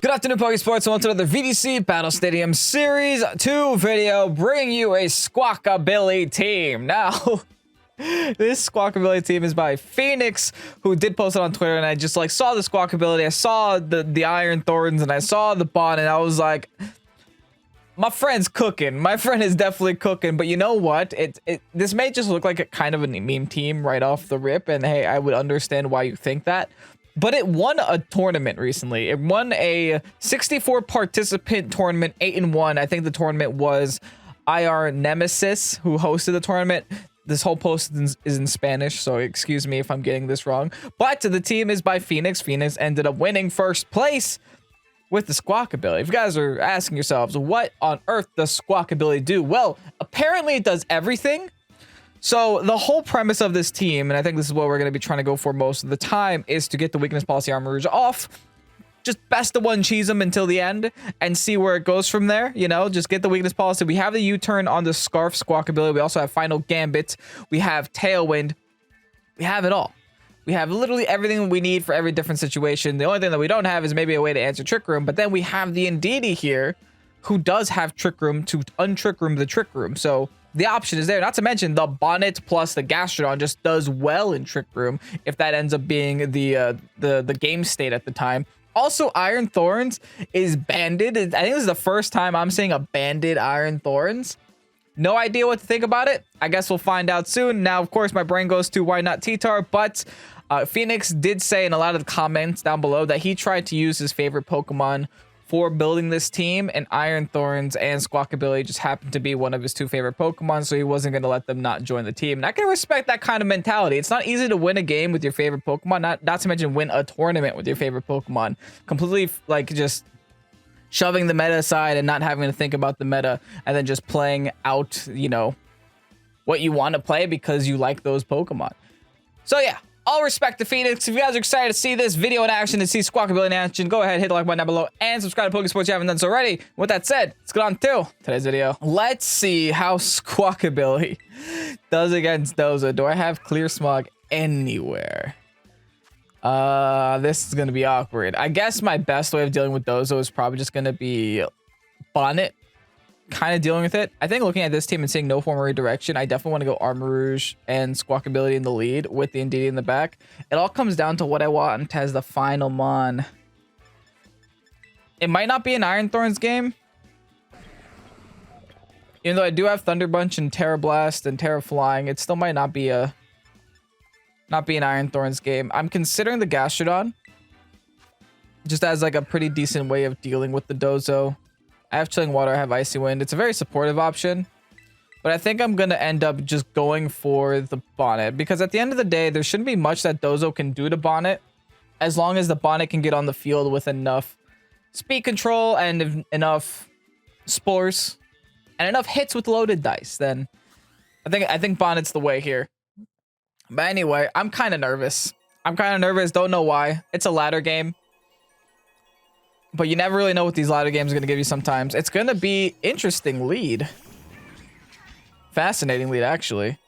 Good afternoon, Pokesports, and welcome to another VGC Battle Stadium Series 2 video, bringing you a Squawkabilly team. Now, this Squawkabilly team is by Phoenix, who did post it on Twitter, and I just saw the Squawkabilly, I saw the Iron Thorns, and I saw the bot, and I was like, my friend's cooking. My friend is definitely cooking, but you know what? This may just look like a kind of a meme team right off the rip, and hey, I would understand why you think that. But it won a tournament recently. It won a 64 participant tournament, 8-1. I think the tournament was IR Nemesis who hosted the tournament. This whole post is in Spanish, so excuse me if I'm getting this wrong. But the team is by Phoenix. Phoenix ended up winning first place with the Squawkabilly. If you guys are asking yourselves, what on earth does Squawkabilly do? Well, apparently it does everything. So the whole premise of this team, and I think this is what we're going to be trying to go for most of the time, is to get the weakness Policy Armarouge off. Just best of one cheese them until the end and see where it goes from there. You know, just get the weakness policy. We have the U-turn on the Scarf Squawkabilly. We also have Final Gambit. We have Tailwind. We have it all. We have literally everything we need for every different situation. The only thing that we don't have is maybe a way to answer Trick Room. But then we have the Indeedee here, who does have Trick Room to untrick room the Trick Room. So the option is there. Not to mention the Bonnet plus the Gastrodon just does well in Trick Room if that ends up being the game state at the time. Also, Iron Thorns is banded. I think this is the first time I'm seeing a banded Iron Thorns. No idea what to think about it. I guess we'll find out soon. Now, of course, my brain goes to why not T-Tar, but Phoenix did say in a lot of the comments down below that he tried to use his favorite Pokemon for building this team, and Iron Thorns and Squawkabilly just happened to be one of his two favorite Pokemon, so he wasn't going to let them not join the team. And I can respect that kind of mentality. It's not easy to win a game with your favorite Pokemon, not to mention win a tournament with your favorite Pokemon. Completely, just shoving the meta aside and not having to think about the meta, and then just playing out, you know, what you want to play because you like those Pokemon. So yeah. All respect to Phoenix. If you guys are excited to see this video in action, to see Squawkabilly in action, go ahead, hit the like button down below, and subscribe to Pokesports if you haven't done so already. With that said, let's get on to today's video. Let's see how Squawkabilly does against Dozo. Do I have Clear Smog anywhere? This is going to be awkward. I guess my best way of dealing with Dozo is probably just going to be Bonnet. Kind of dealing with it. I think looking at this team and seeing no form of redirection, I definitely want to go Armarouge and Squawkabilly in the lead with the Indeedee in the back. It all comes down to what I want as the final mon. It might not be an Iron Thorns game, even though I do have Thunder Punch and Terra Blast and Terra Flying. It still might not be an Iron Thorns game. I'm considering the Gastrodon just as like a pretty decent way of dealing with the Dozo. I have Chilling Water, I have Icy Wind. It's a very supportive option, but I think I'm going to end up just going for the Bonnet, because at the end of the day, there shouldn't be much that Dozo can do to Bonnet, as long as the Bonnet can get on the field with enough speed control and enough spores and enough hits with loaded dice. Then I think Bonnet's the way here. But anyway, I'm kind of nervous. Don't know why. It's a ladder game. But you never really know what these ladder games are going to give you sometimes. It's going to be interesting lead. Fascinating lead, actually.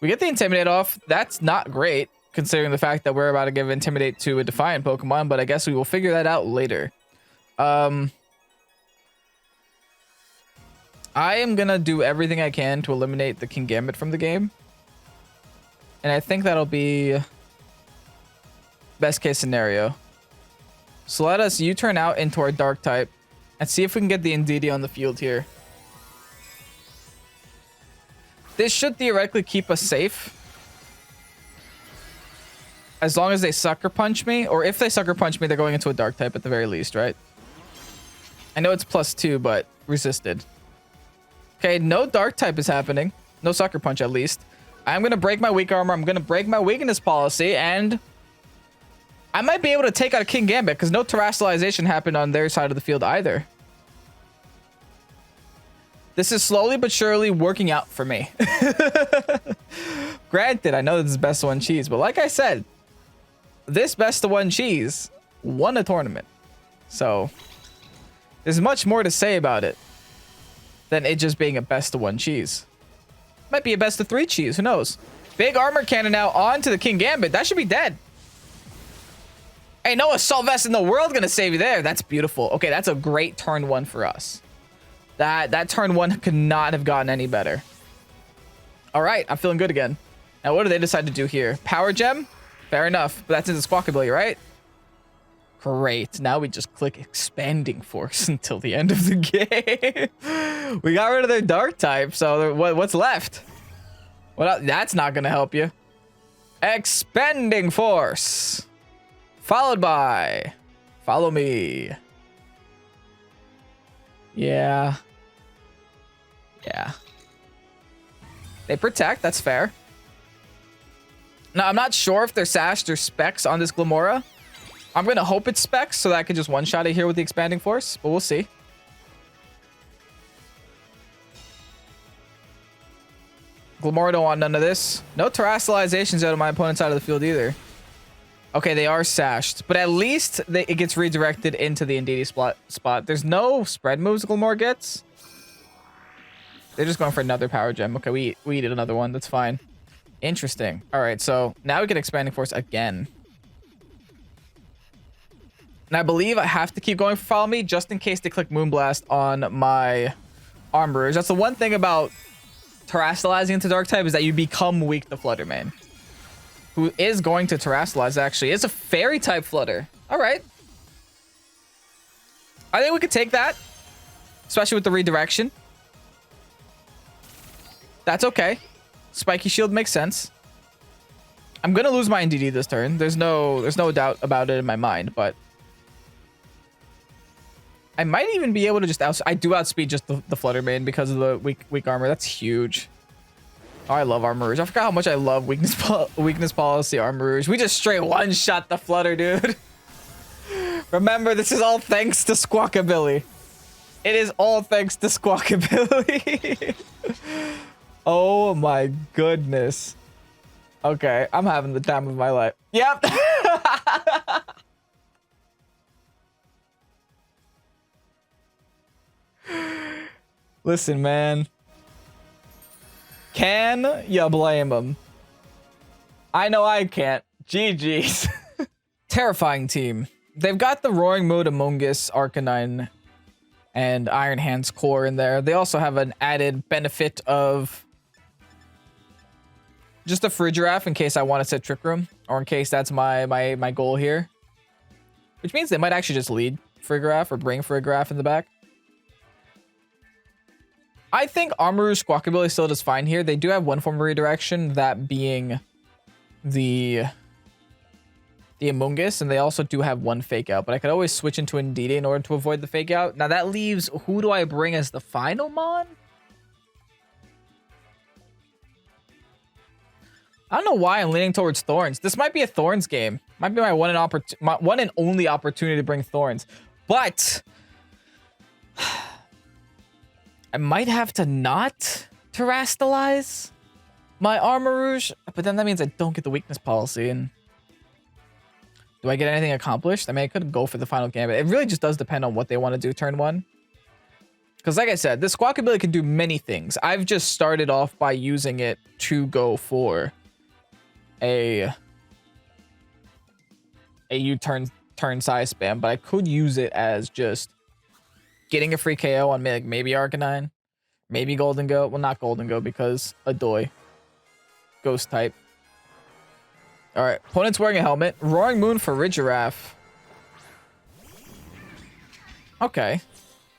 We get the Intimidate off. That's not great, considering the fact that we're about to give Intimidate to a Defiant Pokemon, but I guess we will figure that out later. I am going to do everything I can to eliminate the King Gambit from the game. And I think that'll be best case scenario. So let us U-turn out into our Dark type and see if we can get the Indeedee on the field here. This should theoretically keep us safe, as long as they Sucker Punch me, or if they Sucker Punch me, they're going into a Dark type at the very least, right? I know it's +2, but resisted. Okay, no Dark type is happening. No Sucker Punch, at least. I'm going to break my Weak Armor. I'm going to break my Weakness Policy, and I might be able to take out a King Gambit because no terrestrialization happened on their side of the field either. This is slowly but surely working out for me. Granted, I know this is best of one cheese, but like I said, this best of one cheese won a tournament. So there's much more to say about it than it just being a best of one cheese. Might be a best of 3 cheese, who knows? Big Armor Cannon now onto the King Gambit. That should be dead. Hey, no assault vest in the world gonna save you there. That's beautiful. Okay, that's a great turn 1 for us. That turn 1 could not have gotten any better. All right, I'm feeling good again. Now, what do they decide to do here? Power gem? Fair enough, but that's into Squawkabilly, right? Great. Now we just click expanding force until the end of the game. We got rid of their dark type, so what's left? Well, that's not gonna help you. Expanding force. Followed by follow me. Yeah. Yeah. They protect, that's fair. Now, I'm not sure if they're sashed or specs on this Glamora. I'm gonna hope it's specs so that I can just one-shot it here with the expanding force, but we'll see. Glamora don't want none of this. No terrestrializations out of my opponent's side of the field either. Okay, they are sashed, but at least it gets redirected into the Indeedee spot. There's no spread moves Glamora gets. They're just going for another power gem. Okay, we needed another one. That's fine. Interesting. All right, so now we get expanding force again. And I believe I have to keep going for follow me just in case they click Moonblast on my Armarouge. That's the one thing about terrestrializing into dark type is that you become weak to Fluttermane, who is going to terrestrialize actually. It's a fairy type Flutter. All right. I think we could take that, especially with the redirection. That's okay. Spiky Shield makes sense. I'm gonna lose my Indeedee this turn. There's no doubt about it in my mind, but I might even be able to just I do outspeed just the Fluttermane because of the weak armor. That's huge. Oh, I love Armarouge. I forgot how much I love weakness policy Armarouge. We just straight one-shot the Flutter, dude. Remember, this is all thanks to Squawkabilly. It is all thanks to Squawkabilly. Oh my goodness. Okay, I'm having the time of my life. Yep. Listen, man. Can you blame him? I know I can't. GG's. Terrifying team. They've got the Roaring Mood, Amoonguss, Arcanine, and Iron Hand's core in there. They also have an added benefit of just a Frigiraffe in case I want to set Trick Room, or in case that's my goal here. Which means they might actually just lead Frigiraffe or bring Frigiraffe in the back. I think Armarouge Squawkabilly still does fine here. They do have one form of redirection, that being the Amoonguss, and they also do have one fake out, but I could always switch into Indeedee in order to avoid the fake out. Now that leaves, who do I bring as the final mon? I don't know why I'm leaning towards Thorns. This might be a Thorns game. Might be my one and only opportunity to bring Thorns, but I might have to not terrestrialize my Armarouge, but then that means I don't get the weakness policy. And do I get anything accomplished? I mean, I could go for the final gambit. It really just does depend on what they want to do turn 1. Because like I said, this Squawkabilly can do many things. I've just started off by using it to go for a U-turn size spam, but I could use it as just getting a free KO on maybe Arcanine, maybe Golden Goat. Well, not Golden Goat because Adoy. Ghost type. All right, opponent's wearing a helmet. Roaring Moon for Frigiraffe. Okay,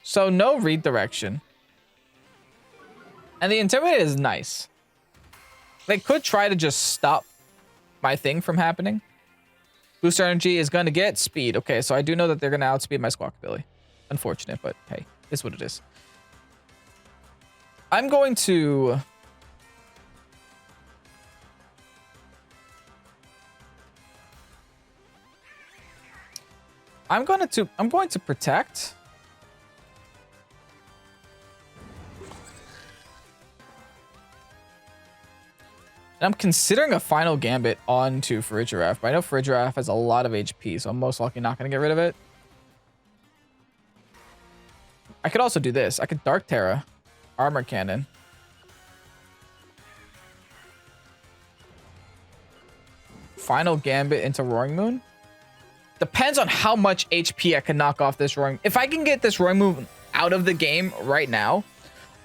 so no redirection. And the Intimidate is nice. They could try to just stop my thing from happening. Booster Energy is going to get speed. Okay, so I do know that they're going to outspeed my Squawkabilly. Unfortunate, but hey, it's what it is. I'm going to I'm going to protect. And I'm considering a final gambit onto Frigiraffe, but I know Frigiraffe has a lot of HP, so I'm most likely not going to get rid of it. I could also do this. I could Dark Terra, Armor Cannon. Final Gambit into Roaring Moon. Depends on how much HP I can knock off this roaring. If I can get this roaring move out of the game right now,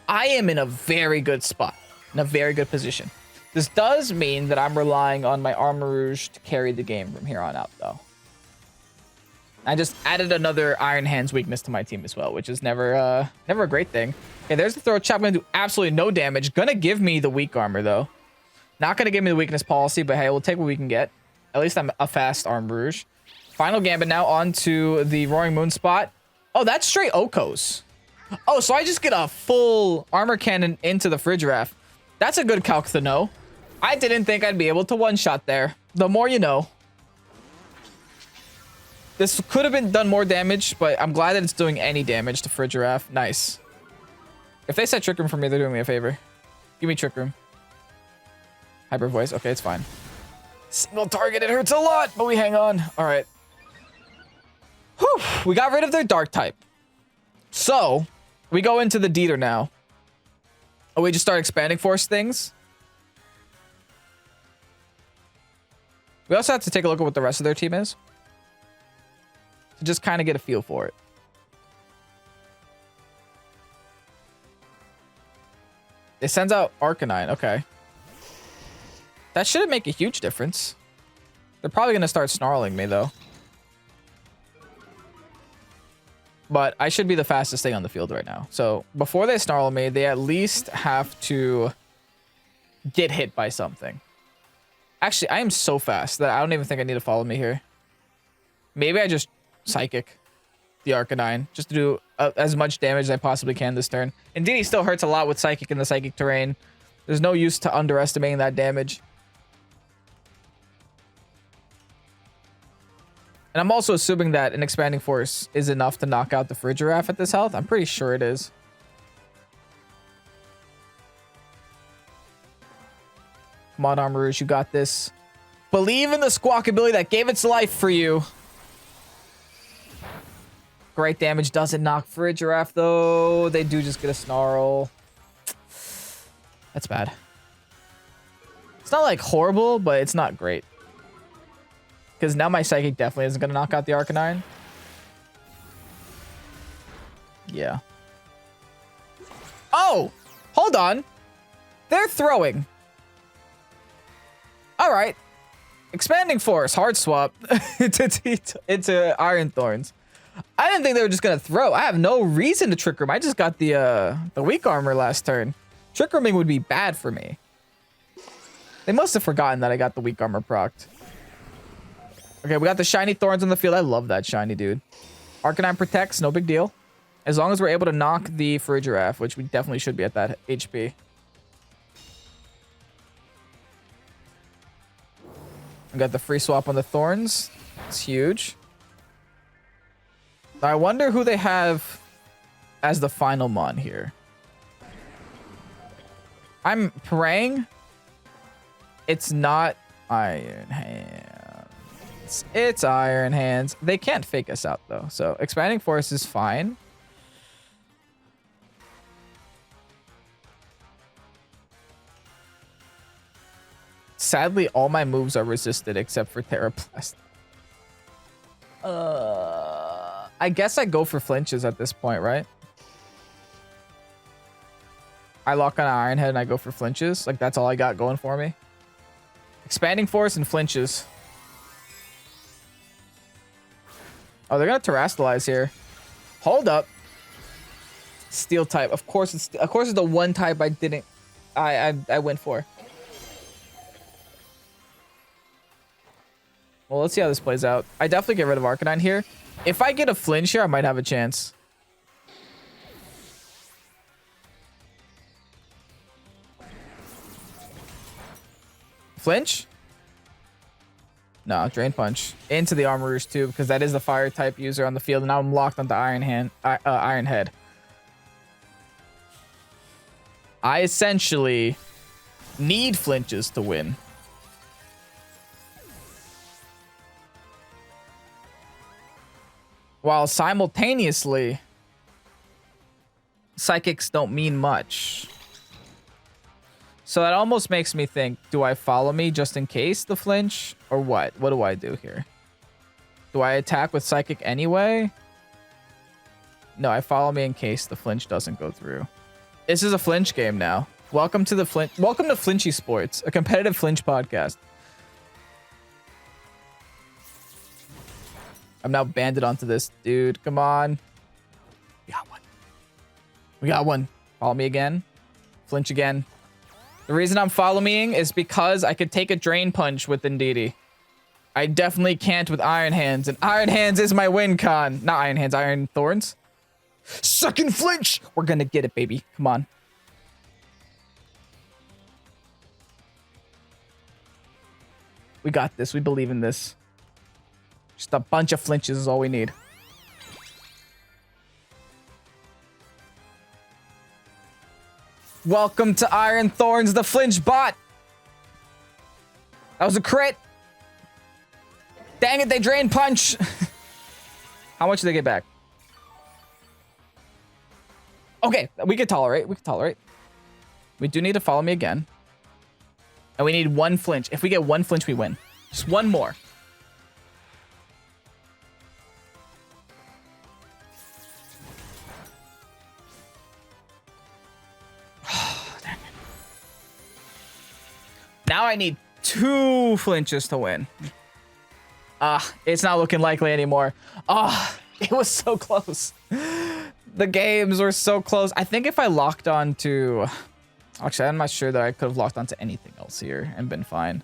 I am in a very good spot, in a very good position. This does mean that I'm relying on my Armarouge to carry the game from here on out, though. I just added another Iron Hands weakness to my team as well, which is never a great thing. Okay, there's the throw chop. Gonna do absolutely no damage. Gonna give me the weak armor though. Not gonna give me the weakness policy, but hey, we'll take what we can get. At least I'm a fast Armarouge. Final gambit now onto the Roaring Moon spot. Oh, that's straight Okos. Oh, so I just get a full armor cannon into the Frigidraff. That's a good calc to know. I didn't think I'd be able to one-shot there. The more you know. This could have been done more damage, but I'm glad that it's doing any damage to Frigidraff. Nice. If they set Trick Room for me, they're doing me a favor. Give me Trick Room. Hyper Voice. Okay, it's fine. Single target, it hurts a lot, but we hang on. All right. Whew. We got rid of their Dark type. So, we go into the Deeter now. Oh, we just start expanding Force things. We also have to take a look at what the rest of their team is. To just kind of get a feel for it. It sends out Arcanine. Okay. That shouldn't make a huge difference. They're probably going to start snarling me, though. But I should be the fastest thing on the field right now. So before they snarl me, they at least have to get hit by something. Actually, I am so fast that I don't even think I need to follow me here. Maybe I just Psychic the Arcanine just to do as much damage as I possibly can this turn. Indeed, he still hurts a lot with Psychic in the Psychic terrain. There's no use to underestimating that damage. And I'm also assuming that an Expanding Force is enough to knock out the Frigidraff at this health. I'm pretty sure it is. Come on, Armarouge, you got this. Believe in the Squawkabilly that gave its life for you. Great damage doesn't knock Frigidraff, though. They do just get a Snarl. That's bad. It's not, like, horrible, but it's not great. Because now my Psychic definitely isn't going to knock out the Arcanine. Yeah. Oh! Hold on. They're throwing. Alright. Expanding Force. Hard swap. into Iron Thorns. I didn't think they were just going to throw. I have no reason to Trick Room. I just got the weak armor last turn. Trick Rooming would be bad for me. They must have forgotten that I got the weak armor procced. Okay, we got the shiny Thorns on the field. I love that shiny, dude. Arcanine protects, no big deal. As long as we're able to knock the Frigidraff, which we definitely should be at that HP. We got the free swap on the Thorns. It's huge. I wonder who they have as the final mon here. I'm praying it's not Iron Hands. It's Iron Hands. They can't fake us out, though. So, Expanding Force is fine. Sadly, all my moves are resisted except for Theraplast. I guess I go for flinches at this point, right? I lock on Iron Head and I go for flinches. Like, that's all I got going for me. Expanding Force and flinches. Oh, they're gonna Terrastalize here. Hold up. Steel type. Of course it's the one type I didn't. I went for. Well, let's see how this plays out. I definitely get rid of Arcanine here. If I get a flinch here, I might have a chance. Flinch? No, Drain Punch. Into the Armarouge too, because that is the fire type user on the field, and now I'm locked onto Iron Head. I essentially need flinches to win. While simultaneously, Psychics don't mean much. So that almost makes me think, do I follow me just in case the flinch? Or what? What do I do here? Do I attack with Psychic anyway? No, I follow me in case the flinch doesn't go through. This is a flinch game now. Welcome to Flinchy Sports, a competitive flinch podcast. I'm now banded onto this dude. Come on. We got one. We got one. Follow me again. Flinch again. The reason I'm following is because I could take a Drain Punch with Indeedee. I definitely can't with Iron Hands, and Iron Hands is my win con. Not Iron Hands, Iron Thorns. Second flinch! We're gonna get it, baby. Come on. We got this. We believe in this. Just a bunch of flinches is all we need. Welcome to Iron Thorns, the flinch bot. That was a crit. Dang it, they Drain Punch. How much did they get back? Okay, we could tolerate. We could tolerate. We do need to follow me again. And we need one flinch. If we get one flinch, we win. Just one more. Dang it. Now I need 2 flinches to win. It's not looking likely anymore. It was so close. The games were so close. I think if I locked on to... Actually, I'm not sure that I could have locked onto anything else here and been fine.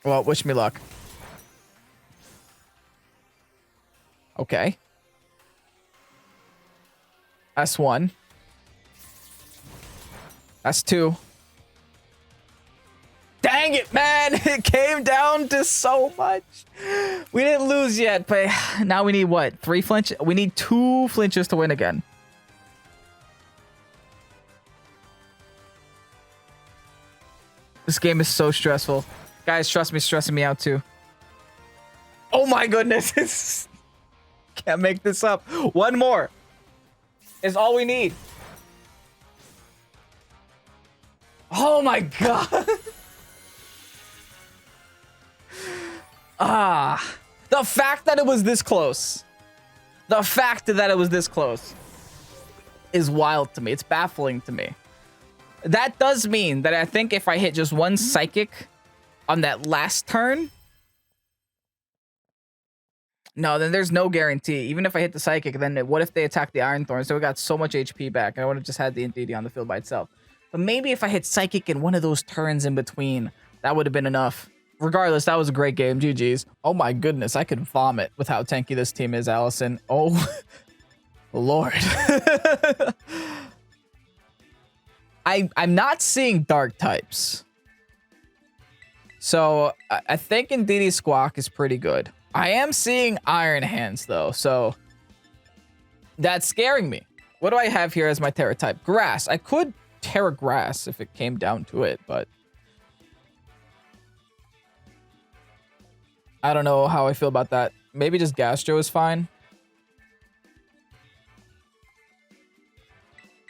Well, wish me luck. Okay. That's 1. That's 2. Dang it, man. It came down to so much. We didn't lose yet, but now we need what? 3 flinches? We need 2 flinches to win again. This game is so stressful. Guys, trust me, stressing me out too. Oh my goodness. Can't make this up. 1 more is all we need. Oh my god. The fact that it was this close. The fact that it was this close is wild to me. It's baffling to me. That does mean that I think if I hit just 1 Psychic on that last turn... No, then there's no guarantee. Even if I hit the Psychic, then what if they attack the Iron Thorn? So we got so much HP back. I would have just had the Indeedee on the field by itself. But maybe if I hit Psychic in one of those turns in between, that would have been enough. Regardless, that was a great game. GG's. Oh my goodness, I could vomit with how tanky this team is, Allison. Oh, Lord. I'm not seeing dark types. So I think Indeedee Squawk is pretty good. I am seeing Iron Hands though, so that's scaring me. What do I have here as my Terra type? Grass. I could Terra Grass if it came down to it, but I don't know how I feel about that. Maybe just Gastro is fine.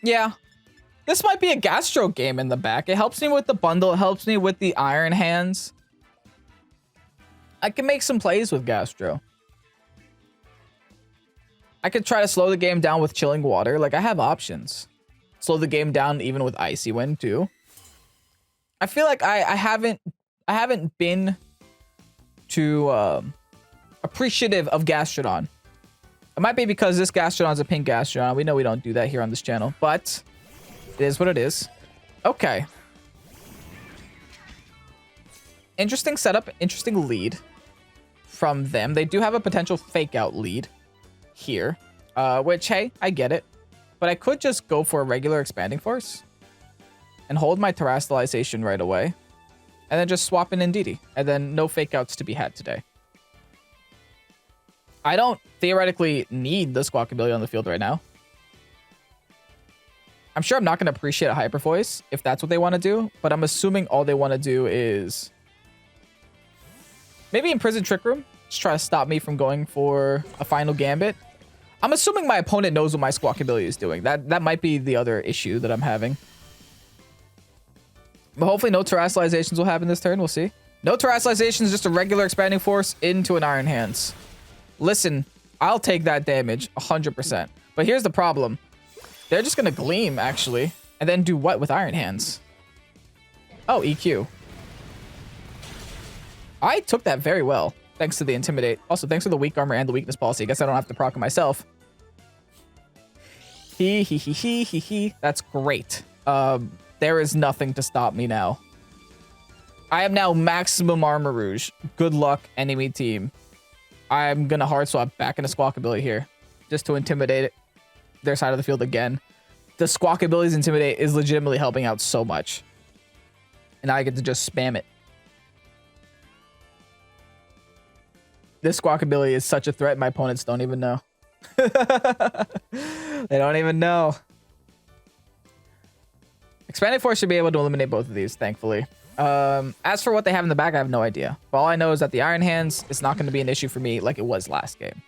Yeah. This might be a Gastro game in the back. It helps me with the bundle. It helps me with the Iron Hands. I can make some plays with Gastro. I could try to slow the game down with Chilling Water. Like, I have options. Slow the game down even with Icy Wind, too. I feel like I haven't been too appreciative of Gastrodon. It might be because this Gastrodon's a pink Gastrodon. We know we don't do that here on this channel, but it is what it is. Okay. Interesting setup, interesting lead from them. They do have a potential fake out lead here, which, hey, I get it. But I could just go for a regular Expanding Force and hold my Terastallization right away. And then just swap in Indeedee. And then no fake outs to be had today. I don't theoretically need the Squawkabilly on the field right now. I'm sure I'm not going to appreciate a Hyper Voice if that's what they want to do. But I'm assuming all they want to do is maybe Imprison Trick Room. Just try to stop me from going for a final Gambit. I'm assuming my opponent knows what my Squawkabilly is doing. That might be the other issue that I'm having. But hopefully no Terastallizations will happen this turn. We'll see. No terrestrialization is just a regular expanding force into an Iron Hands. Listen, I'll take that damage 100%. But here's the problem. They're just going to Gleam, actually. And then do what with Iron Hands? Oh, EQ. I took that very well. Thanks to the Intimidate. Also, thanks for the Weak Armor and the Weakness Policy. I guess I don't have to proc it myself. That's great. There is nothing to stop me now. I am now maximum Armarouge. Good luck, enemy team. I'm gonna hard swap back into Squawkabilly here, just to intimidate it. Their side of the field again. The Squawkabilly's Intimidate is legitimately helping out so much. And now I get to just spam it. This Squawkabilly is such a threat, my opponents don't even know. They don't even know. Expanding Force should be able to eliminate both of these, thankfully. As for what they have in the back, I have no idea. But all I know is that the Iron Hands is not going to be an issue for me like it was last game.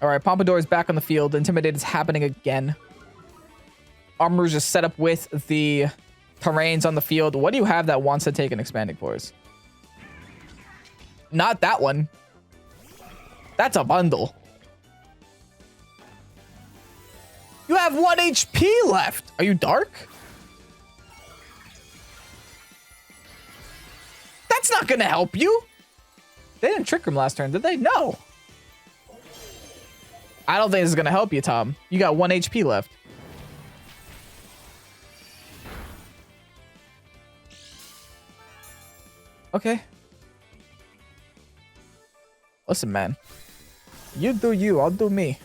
All right, Pompadour is back on the field. Intimidate is happening again. Armarouge is set up with the terrains on the field. What do you have that wants to take an Expanding Force? Not that one. That's a bundle. You have 1 HP left. Are you dark? That's not gonna help you. They didn't trick him last turn, did they? No. I don't think this is gonna help you, Tom. You got 1 HP left. Okay. Listen, man. You do you, I'll do me.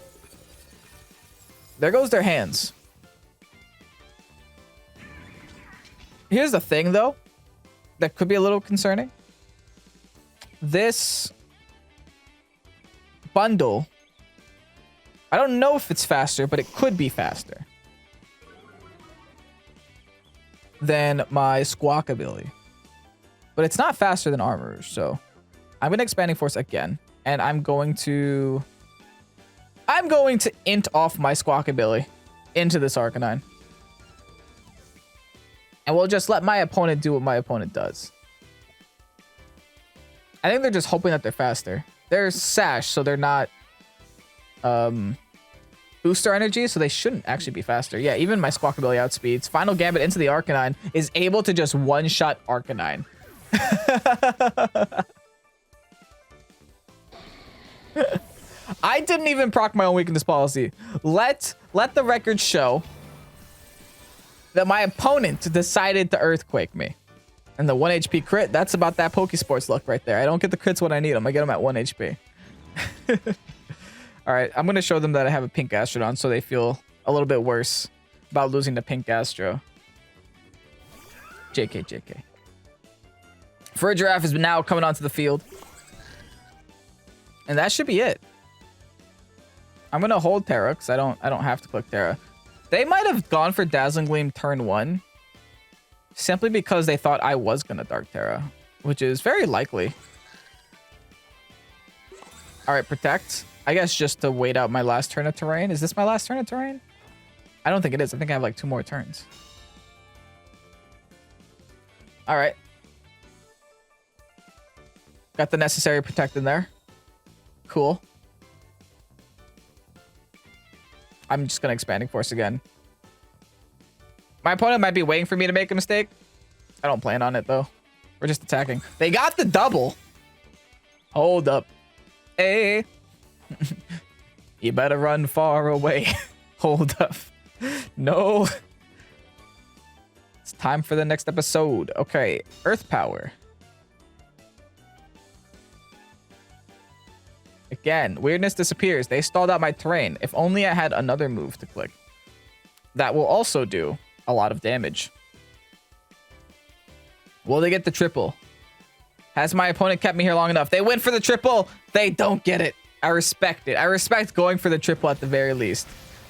There goes their hands. Here's the thing, though, that could be a little concerning. This bundle, I don't know if it's faster, but it could be faster than my Squawkabilly. But it's not faster than Armarouge, so I'm going to Expanding Force again, and I'm going to int off my Squawkabilly into this Arcanine. And we'll just let my opponent do what my opponent does. I think they're just hoping that they're faster. They're Sash, so they're not booster energy, so they shouldn't actually be faster. Yeah, even my Squawkabilly outspeeds. Final Gambit into the Arcanine is able to just one-shot Arcanine. I didn't even proc my own weakness policy. Let the record show that my opponent decided to Earthquake me. And the 1 HP crit, that's about that Pokesports luck right there. I don't get the crits when I need them. I get them at 1 HP. All right, I'm going to show them that I have a pink Gastrodon so they feel a little bit worse about losing to pink Gastro. JK, JK. Giraffe is now coming onto the field. And that should be it. I'm going to hold Terra because I don't have to click Terra. They might have gone for Dazzling Gleam turn 1 simply because they thought I was going to Dark Terra, which is very likely. All right, Protect. I guess just to wait out my last turn of terrain. Is this my last turn of terrain? I don't think it is. I think I have like 2 more turns. All right. Got the necessary Protect in there. Cool. I'm just going to Expanding Force again. My opponent might be waiting for me to make a mistake. I don't plan on it, though. We're just attacking. They got the double. Hold up. Hey. You better run far away. Hold up. No. It's time for the next episode. Okay. Earth Power. Again, weirdness disappears. They stalled out my terrain. If only I had another move to click. That will also do a lot of damage. Will they get the triple? Has my opponent kept me here long enough? They went for the triple. They don't get it. I respect it. I respect going for the triple at the very least.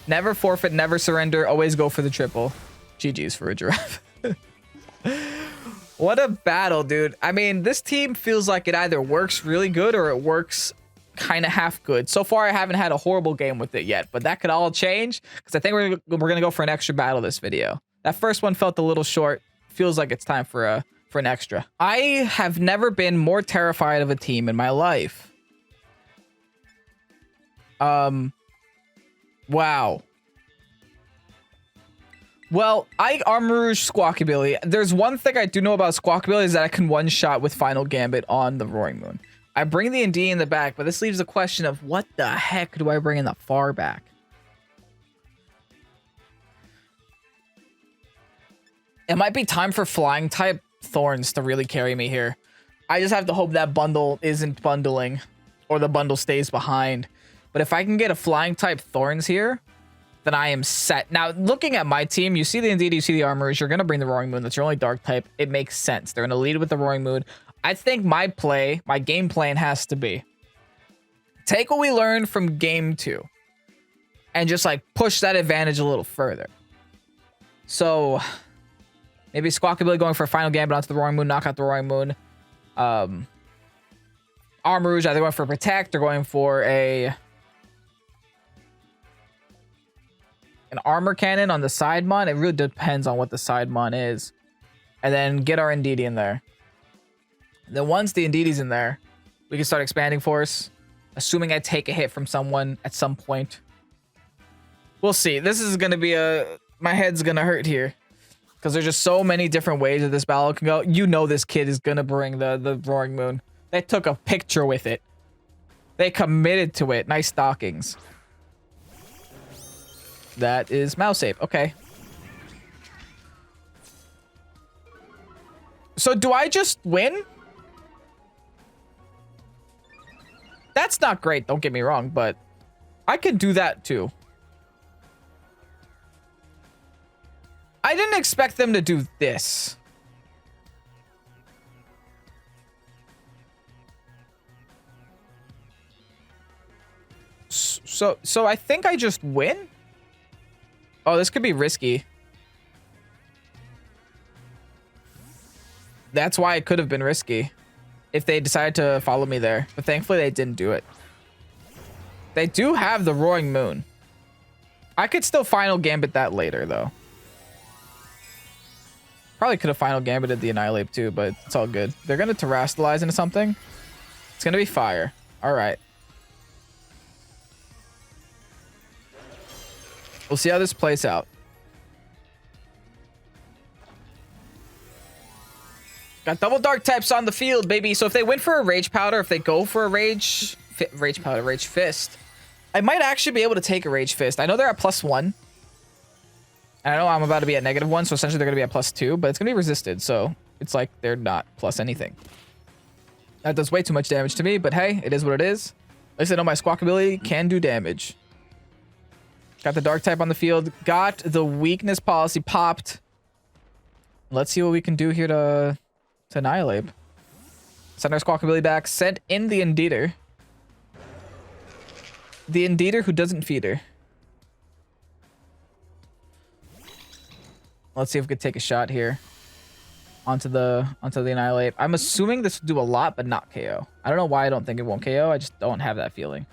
Never forfeit, never surrender. Always go for the triple. GG's for a Giraffe. What a battle, dude. I mean, this team feels like it either works really good or it works kind of half good. So far, I haven't had a horrible game with it yet, but that could all change because I think we're gonna go for an extra battle this video. That first one felt a little short. Feels like it's time for for an extra. I have never been more terrified of a team in my life. Wow. Well, I Armarouge Squawkabilly. There's one thing I do know about Squawkabilly is that I can one-shot with Final Gambit on the Roaring Moon. I bring the ND in the back, but this leaves the question of what the heck do I bring in the far back? It might be time for flying type Thorns to really carry me here. I just have to hope that bundle isn't bundling or the bundle stays behind. But if I can get a flying type Thorns here, then I am set. Now, looking at my team, you see the Indeed, you see the Armarouge, you're going to bring the Roaring Moon. That's your only dark type. It makes sense. They're going to lead with the Roaring Moon. I think my game plan has to be take what we learned from game 2 and just like push that advantage a little further. So maybe Squawkabilly going for a Final Gambit onto the Roaring Moon, knock out the Roaring Moon. Armarouge either going for a Protect or going for an Armor Cannon on the side mon. It really depends on what the side mon is. And then get our Indeedee in there. Then once the Indeedee's in there, we can start expanding force. Assuming I take a hit from someone at some point. We'll see. This is going to be my head's going to hurt here. Because there's just so many different ways that this battle can go. You know this kid is going to bring the Roaring Moon. They took a picture with it. They committed to it. Nice stockings. That is Mouse Ape. Okay. So do I just win? That's not great, don't get me wrong, but I can do that too. I didn't expect them to do this. So I think I just win? Oh, this could be risky. That's why it could have been risky if they decided to follow me there. But thankfully, they didn't do it. They do have the Roaring Moon. I could still Final Gambit that later, though. Probably could have Final Gambited the Annihilate, too, but it's all good. They're going to Terrastalize into something. It's going to be fire. All right. We'll see how this plays out. Got double dark types on the field, baby. So if they went for a Rage Powder, if they go for a Rage Fist, I might actually be able to take a Rage Fist. I know they're at +1. And I know I'm about to be at -1, so essentially they're going to be at +2, but it's going to be resisted, so it's like they're not plus anything. That does way too much damage to me, but hey, it is what it is. At least I know my Squawkabilly can do damage. Got the dark type on the field. Got the weakness policy popped. Let's see what we can do here to annihilate. Send our Squawkabilly back. Send in the Indeeder. The Indeeder who doesn't feed her. Let's see if we could take a shot here. Onto the Annihilate. I'm assuming this will do a lot, but not KO. I don't know why I don't think it won't KO. I just don't have that feeling.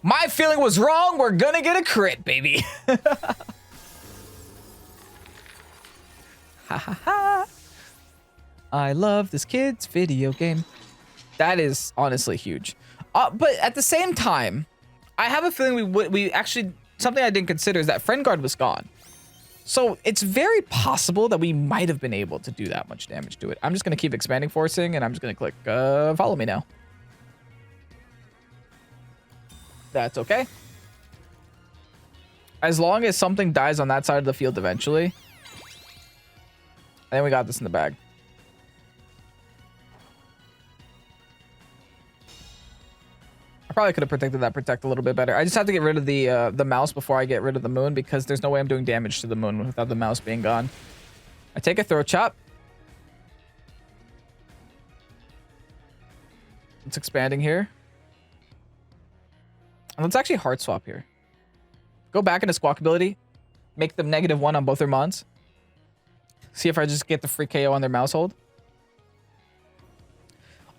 My feeling was wrong. We're gonna get a crit, baby. Ha ha ha. I love this kid's video game. That is honestly huge. But at the same time, I have a feeling we actually, something I didn't consider is that Friend Guard was gone. So it's very possible that we might have been able to do that much damage to it. I'm just going to keep expanding forcing, and I'm just going to click follow me now. That's okay. As long as something dies on that side of the field eventually. I think we got this in the bag. I probably could have protected that Protect a little bit better. I just have to get rid of the mouse before I get rid of the moon, because there's no way I'm doing damage to the moon without the mouse being gone. I take a Throat Chop. It's expanding here. And let's actually Heart Swap here. Go back into Squawkabilly. Make them -1 on both their mons. See if I just get the free KO on their mouse hold.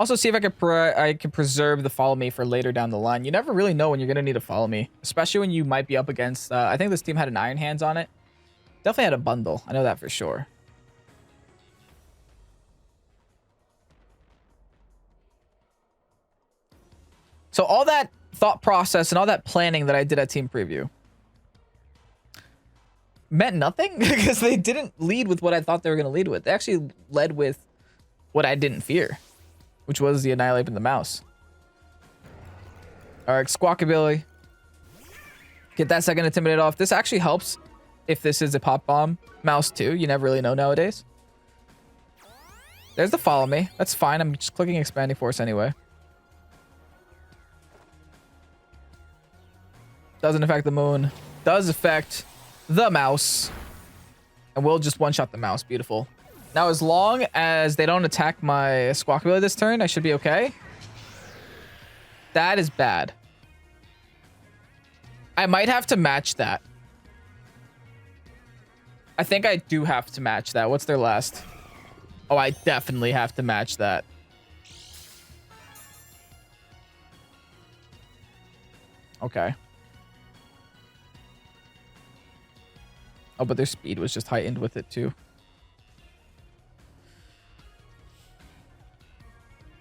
Also, see if I can preserve the follow me for later down the line. You never really know when you're going to need to follow me, especially when you might be up against... I think this team had an Iron Hands on it. Definitely had a bundle. I know that for sure. So all that thought process and all that planning that I did at Team Preview meant nothing because they didn't lead with what I thought they were going to lead with. They actually led with what I didn't fear, which was the Annihilate and the mouse. All right, Squawkabilly. Get that second Intimidate off. This actually helps if this is a pop bomb mouse too. You never really know nowadays. There's the follow me. That's fine. I'm just clicking Expanding Force anyway. Doesn't affect the moon. Does affect the mouse. And we'll just one-shot the mouse. Beautiful. Now, as long as they don't attack my Squawkabilly this turn, I should be okay. That is bad. I might have to match that. I think I do have to match that. What's their last? Oh, I definitely have to match that. Okay. Oh, but their speed was just heightened with it too.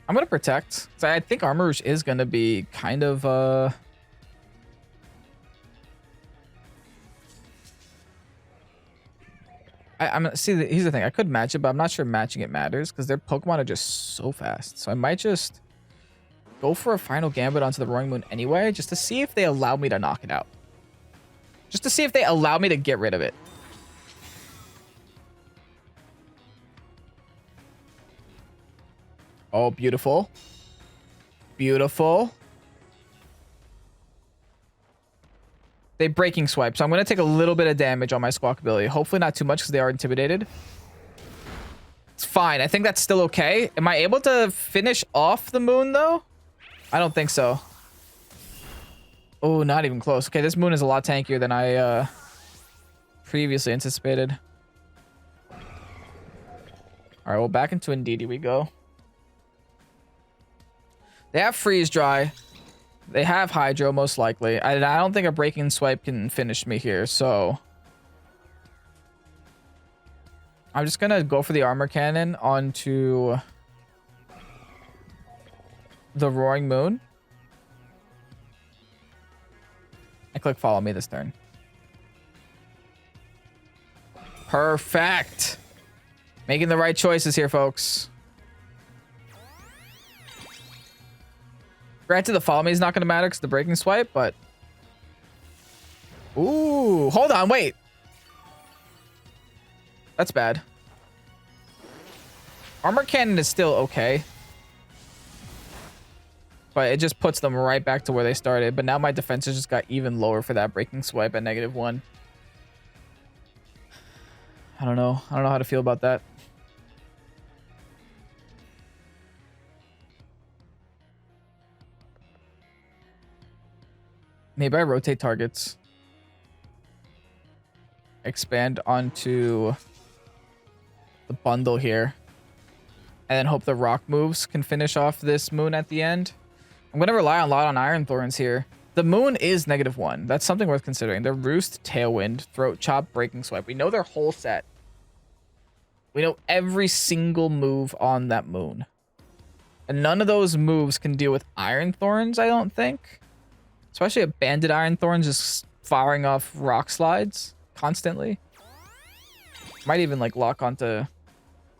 I'm gonna protect. So I think Armarouge is gonna be kind of here's the thing. I could match it, but I'm not sure matching it matters because their Pokemon are just so fast. So I might just go for a final Gambit onto the Roaring Moon anyway, just to see if they allow me to knock it out. Just to see if they allow me to get rid of it. Oh, beautiful. Beautiful. They Breaking Swipe, so I'm going to take a little bit of damage on my Squawkabilly. Hopefully not too much because they are intimidated. It's fine. I think that's still okay. Am I able to finish off the moon, though? I don't think so. Oh, not even close. Okay, this moon is a lot tankier than I previously anticipated. All right, well, back into Indeedee we go. They have Freeze Dry. They have Hydro, most likely. I don't think a Breaking Swipe can finish me here, so... I'm just going to go for the Armor Cannon onto the Roaring Moon. I click Follow Me this turn. Perfect! Making the right choices here, folks. Granted, the Follow Me is not going to matter because the Breaking Swipe, but... Ooh, hold on, wait. That's bad. Armor Cannon is still okay. But it just puts them right back to where they started. But now my defenses just got even lower for that Breaking Swipe at -1. I don't know. I don't know how to feel about that. Maybe I rotate targets. Expand onto the bundle here. And then hope the rock moves can finish off this moon at the end. I'm going to rely a lot on Iron Thorns here. The moon is -1. That's something worth considering. Their Roost, Tailwind, Throat Chop, Breaking Swipe. We know their whole set. We know every single move on that moon. And none of those moves can deal with Iron Thorns, I don't think. Especially a Banded Iron Thorns just firing off Rock Slides constantly. Might even like lock onto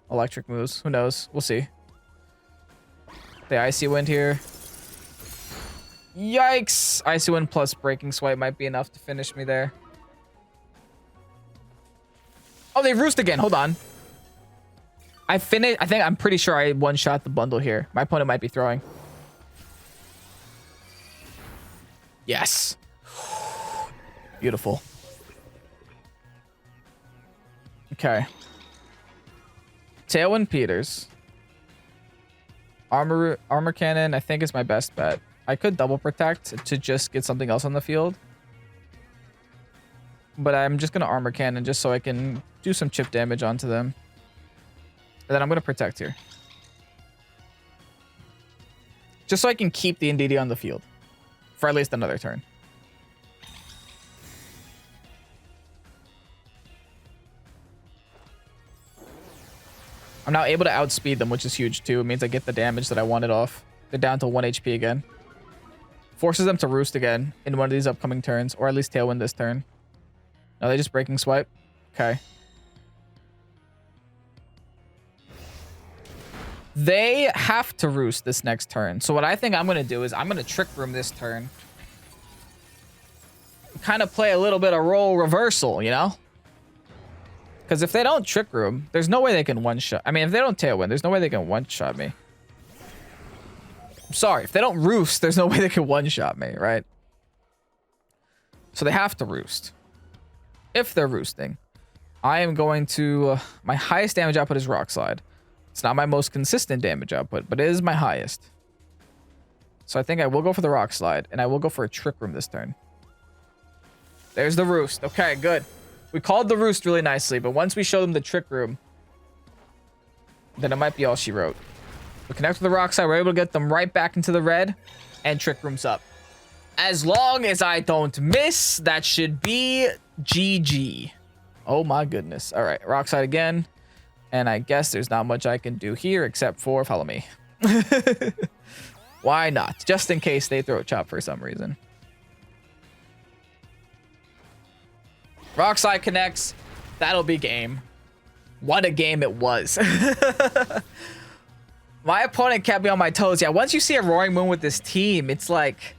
electric moves. Who knows? We'll see. The Icy Wind here. Yikes! Icy Wind plus Breaking Swipe might be enough to finish me there. Oh, they Roost again. Hold on. I'm pretty sure I one-shot the bundle here. My opponent might be throwing. Yes. Beautiful. Okay. Tailwind Peters. Armor Cannon, I think, is my best bet. I could double protect to just get something else on the field. But I'm just going to Armor Cannon just so I can do some chip damage onto them. And then I'm going to protect here. Just so I can keep the Indeedee on the field. For at least another turn. I'm now able to outspeed them, which is huge too. It means I get the damage that I wanted off. They're down to 1 HP again. Forces them to roost again in one of these upcoming turns, or at least Tailwind this turn. No, they just Breaking Swipe. Okay. They have to roost this next turn. So what I think I'm going to do is I'm going to Trick Room this turn. Kind of play a little bit of role reversal, you know? Because if they don't Trick Room, there's no way they can one-shot. I mean, if they don't Tailwind, there's no way they can one-shot me. I'm sorry. If they don't Roost, there's no way they can one-shot me, right? So they have to Roost. If they're Roosting, I am going to... my highest damage output is Rock Slide. It's not my most consistent damage output, but it is my highest. So I think I will go for the Rock Slide, and I will go for a Trick Room this turn. There's the Roost. Okay, good. We called the Roost really nicely, but once we show them the Trick Room, then it might be all she wrote. We connect with the Rock Slide, we're able to get them right back into the red, and Trick Room's up. As long as I don't miss, that should be GG. Oh my goodness. All right, Rock Slide again. And I guess there's not much I can do here except for follow me. Why not? Just in case they throw a chop for some reason. Rock Slide connects. That'll be game. What a game it was. My opponent kept me on my toes. Yeah, once you see a Roaring Moon with this team, it's like...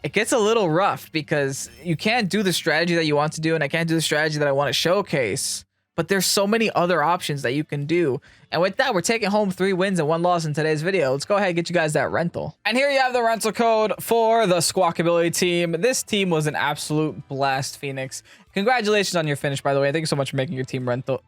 it gets a little rough because you can't do the strategy that you want to do, and I can't do the strategy that I want to showcase. But there's so many other options that you can do. And with that, we're taking home 3 wins and 1 loss in today's video. Let's go ahead and get you guys that rental. And here you have the rental code for the Squawkabilly team. This team was an absolute blast, Phoenix. Congratulations on your finish, by the way. Thank you so much for making your team rental,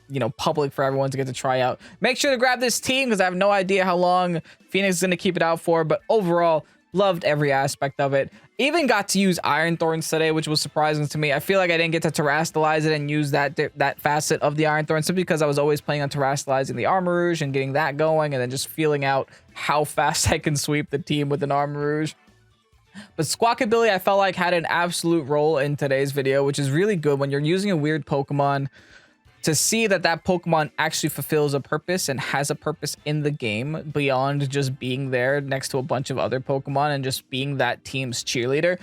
you know, public for everyone to get to try out. Make sure to grab this team because I have no idea how long Phoenix is going to keep it out for. But overall, loved every aspect of it. Even got to use Iron Thorns today, which was surprising to me. I feel like I didn't get to terrastalize it and use that facet of the Iron Thorns simply because I was always playing on terrastalizing the Armarouge and getting that going and then just feeling out how fast I can sweep the team with an Armarouge. But Squawkabilly, I felt like had an absolute role in today's video, which is really good when you're using a weird Pokemon. To see that that Pokemon actually fulfills a purpose and has a purpose in the game beyond just being there next to a bunch of other Pokemon and just being that team's cheerleader.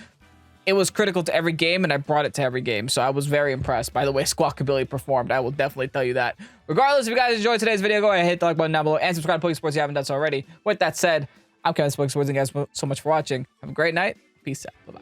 It was critical to every game, and I brought it to every game. So I was very impressed by the way Squawkabilly performed. I will definitely tell you that. Regardless, if you guys enjoyed today's video, go ahead and hit the like button down below and subscribe to Pokesports if you haven't done so already. With that said, I'm Kevin Pokesports, and thank you guys so much for watching. Have a great night. Peace out. Bye-bye.